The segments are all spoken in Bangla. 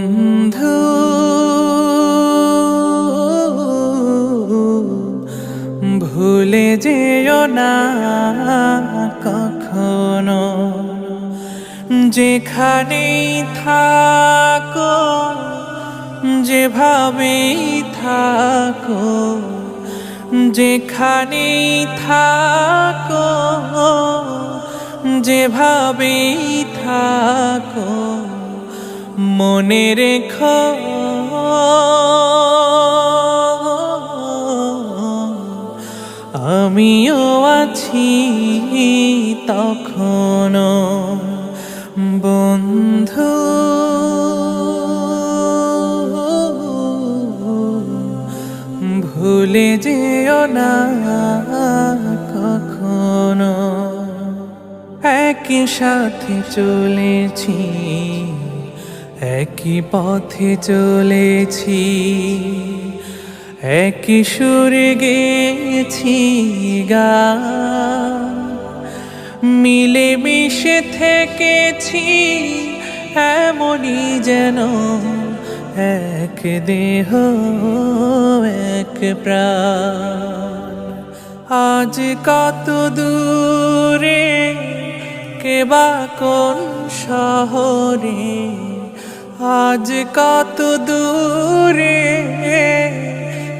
বন্ধু ভুলে যেও না কখনো, যেখানেই থাকো যেভাবেই থাকো, যেখানেই থাকো যেভাবেই থাকো, মনে রেখো আমিও আছি তখনো। বন্ধু ভুলে যেও না কখনো। একই সাথে চলেছি, একই পথে চলেছি, একই সুরে গেয়েছি গান, মিলে মিশে থেকেছি এমনই যেন এক দেহ এক প্রাণ। আজ কত দূরে কেবা কোন শহরে, আজ কত দূরে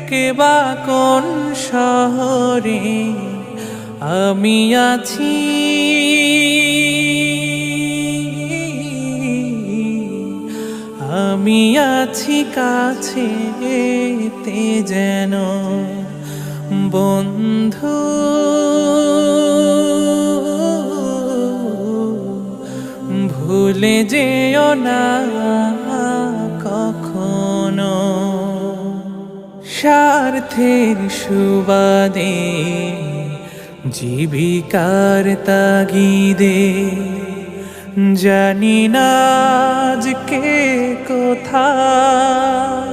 কেবা কোন শহরে, আমি আছি আমি আছি কাছেতে যেন। বন্ধু ভুলে যেও না কখনো। স্বার্থের সুবাদে জীবিকার তাগিদে জানি না আজকে কোথায়,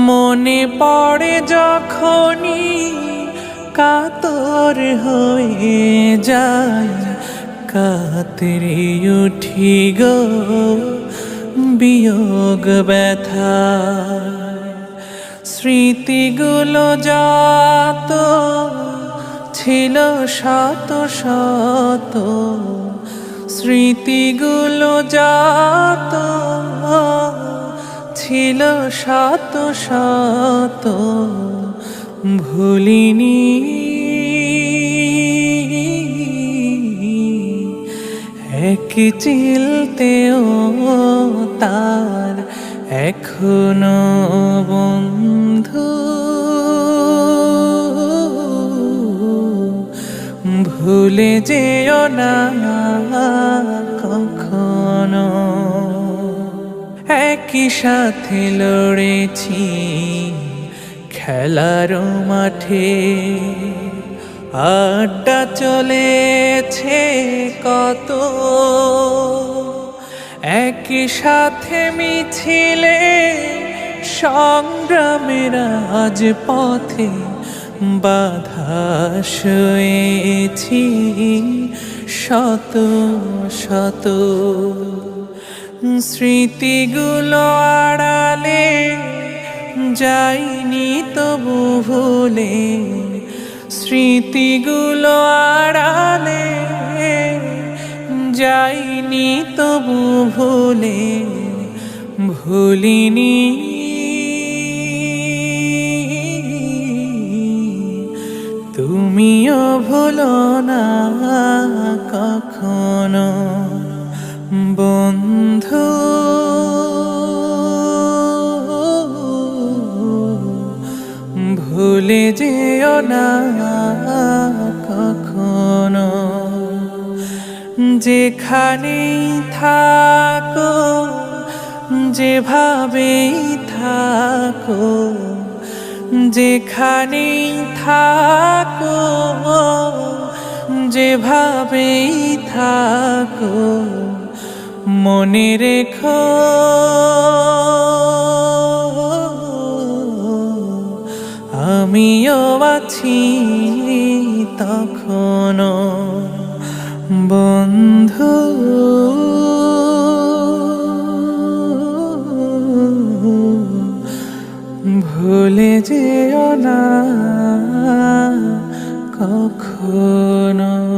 মনে পড়ে যখনই কাতর হয়ে যায়, কাতরে উঠি গো বিয়োগ ব্যথা। স্মৃতিগুলো যত ছিল শত শত, স্মৃতিগুলো যত ছিল শত শত, ভুলিনি এক চিলতেও তার এখনো। বন্ধু ভুলে যেও না কখনো। একই সাথে লড়েছি খেলার মাঠে, আড্ডা চলেছে কত, একই সাথে মিছিলে সংগ্রামের আজ পথে বাধা সয়েছি শত শত। স্মৃতিগুলো আড়ালে যাইনি তবু ভুলে, স্মৃতিগুলো আড়ালে যাইনি তবু ভুলে, ভুলিনি তুমিও ভুলো না কখনো। বন্ধু ভুলে যেও না কখনো, যেখানেই থাকো যেভাবেই থাকো, যেখানেই থাকো যেভাবেই থাকো, মনে রেখো আমিও আছি তখনো। বন্ধু ভুলে যেও না কখনো।